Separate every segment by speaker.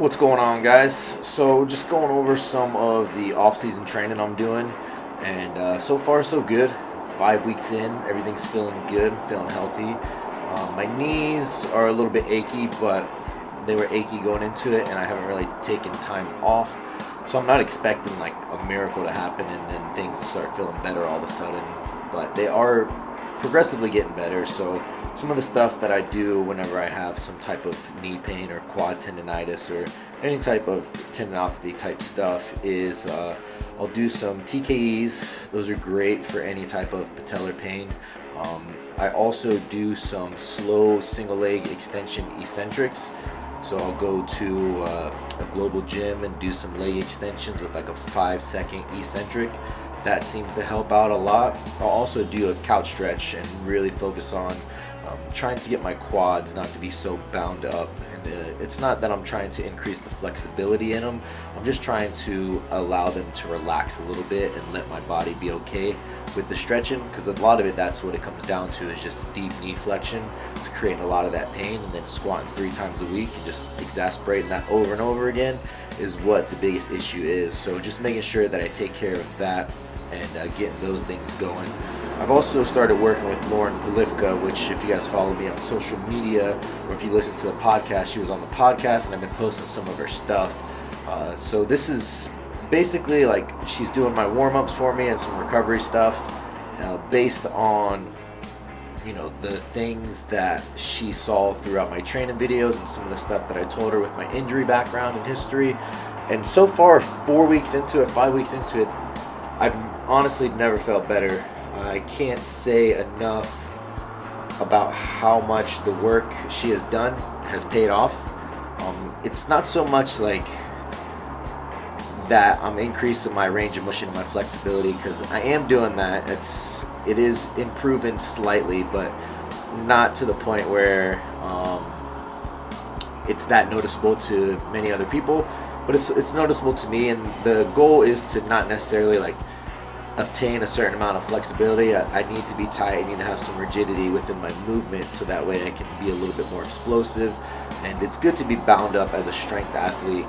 Speaker 1: What's going on, guys? So just going over some of the off-season training I'm doing, and so far so good. 5 weeks in, everything's feeling good, feeling healthy. My knees are a little bit achy, but they were achy going into it, and I haven't really taken time off. So I'm not expecting like a miracle to happen and then things to start feeling better all of a sudden, but they are progressively getting better. So some of the stuff that I do whenever I have some type of knee pain or quad tendonitis or any type of tendinopathy type stuff is I'll do some TKEs. Those are great for any type of patellar pain. I also do some slow single leg extension eccentrics. So I'll go to a global gym and do some leg extensions with like a 5-second eccentric. That seems to help out a lot. I'll also do a couch stretch and really focus on trying to get my quads not to be so bound up. And it's not that I'm trying to increase the flexibility in them. I'm just trying to allow them to relax a little bit and let my body be okay with the stretching, because a lot of it, that's what it comes down to, is just deep knee flexion. It's creating a lot of that pain, and then squatting 3 times a week and just exasperating that over and over again is what the biggest issue is. So just making sure that I take care of that and getting those things going. I've also started working with Lauren Polifka, which if you guys follow me on social media or if you listen to the podcast, she was on the podcast and I've been posting some of her stuff. So this is basically like she's doing my warm-ups for me and some recovery stuff based on the things that she saw throughout my training videos and some of the stuff that I told her with my injury background and history. And so far, 5 weeks into it, I've honestly never felt better. I can't say enough about how much the work she has done has paid off. It's not so much like that I'm increasing my range of motion and my flexibility, because I am doing that. It is improving slightly, but not to the point where it's that noticeable to many other people. But it's noticeable to me, and the goal is to not necessarily like obtain a certain amount of flexibility. I need to be tight. I need to have some rigidity within my movement, so that way I can be a little bit more explosive. And it's good to be bound up as a strength athlete,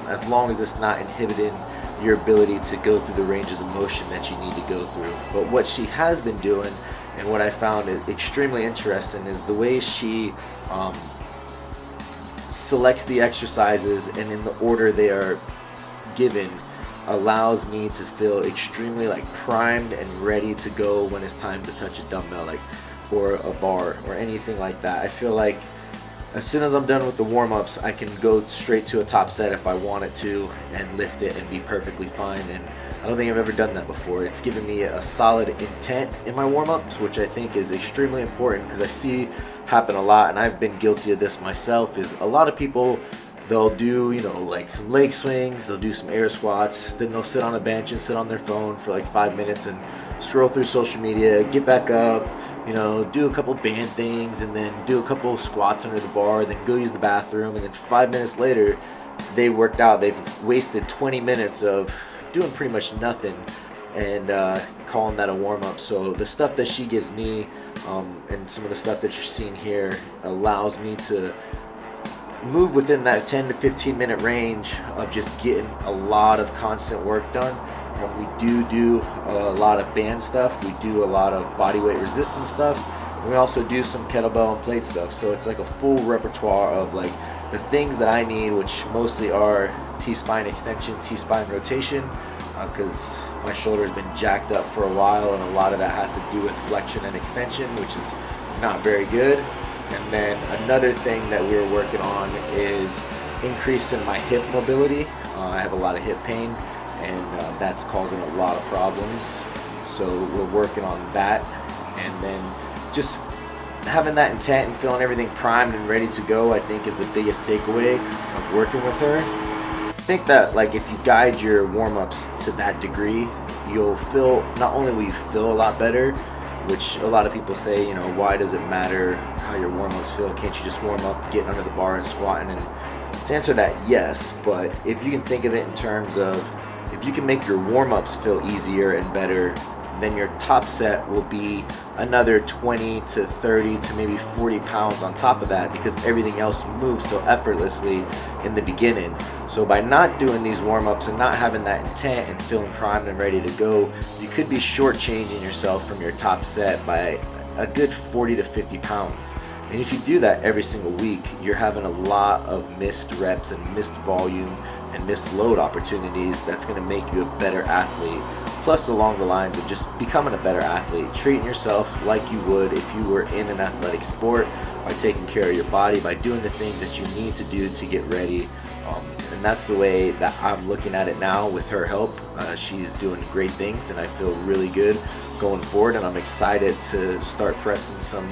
Speaker 1: as long as it's not inhibiting your ability to go through the ranges of motion that you need to go through. But what she has been doing, and what I found extremely interesting, is the way she selects the exercises and in the order they are given allows me to feel extremely like primed and ready to go when it's time to touch a dumbbell, like, or a bar or anything like that. I feel like as soon as I'm done with the warm-ups, I can go straight to a top set if I wanted to and lift it and be perfectly fine. And I don't think I've ever done that before. It's given me a solid intent in my warm-ups, which I think is extremely important, because I see happen a lot, and I've been guilty of this myself, is a lot of people, they'll do, like some leg swings, they'll do some air squats, then they'll sit on a bench and sit on their phone for like 5 minutes and scroll through social media, get back up, do a couple band things, and then do a couple squats under the bar, then go use the bathroom, and then 5 minutes later, they worked out. They've wasted 20 minutes of doing pretty much nothing and calling that a warm-up. So the stuff that she gives me and some of the stuff that you're seeing here allows me to move within that 10 to 15 minute range of just getting a lot of constant work done. We do a lot of band stuff. We do a lot of body weight resistance stuff. We also do some kettlebell and plate stuff. So it's like a full repertoire of like the things that I need, which mostly are T-spine extension, T-spine rotation, because my shoulder's been jacked up for a while, and a lot of that has to do with flexion and extension, which is not very good. And then another thing that we were working on is increasing my hip mobility. I have a lot of hip pain, and that's causing a lot of problems. So we're working on that. And then just having that intent and feeling everything primed and ready to go, I think, is the biggest takeaway of working with her. I think that like if you guide your warm-ups to that degree, you'll feel, not only will you feel a lot better, which a lot of people say, why does it matter how your warm-ups feel? Can't you just warm up, getting under the bar and squatting? And to answer that, yes, but if you can think of it in terms of, if you can make your warm-ups feel easier and better, then your top set will be another 20 to 30 to maybe 40 pounds on top of that, because everything else moves so effortlessly in the beginning. So by not doing these warm-ups and not having that intent and feeling primed and ready to go, you could be shortchanging yourself from your top set by a good 40 to 50 pounds. And if you do that every single week, you're having a lot of missed reps and missed volume and missed load opportunities that's going to make you a better athlete. Plus, along the lines of just becoming a better athlete, treating yourself like you would if you were in an athletic sport, by taking care of your body, by doing the things that you need to do to get ready. And that's the way that I'm looking at it now with her help. She's doing great things, and I feel really good going forward, and I'm excited to start pressing some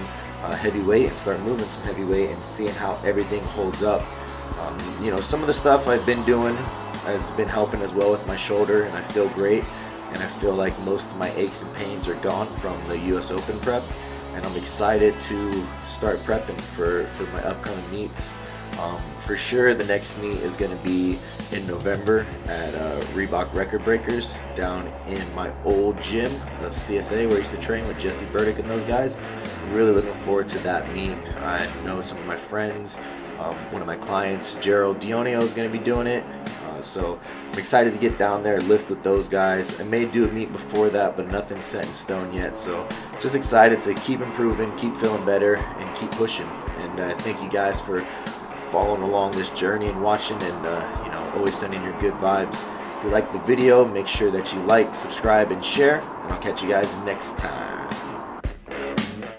Speaker 1: heavy weight and start moving some heavy weight and seeing how everything holds up. Some of the stuff I've been doing has been helping as well with my shoulder, and I feel great, and I feel like most of my aches and pains are gone from the US Open prep, and I'm excited to start prepping for my upcoming meets. For sure, the next meet is going to be in November at Reebok Record Breakers down in my old gym of CSA where I used to train with Jesse Burdick and those guys. I'm really looking forward to that meet. I know some of my friends, one of my clients, Gerald Dionio, is going to be doing it. So I'm excited to get down there and lift with those guys. I may do a meet before that, but nothing's set in stone yet. So just excited to keep improving, keep feeling better, and keep pushing. And thank you guys for following along this journey and watching, and always sending your good vibes. If you like the video, make sure that you like, subscribe, and share, and I'll catch you guys next time.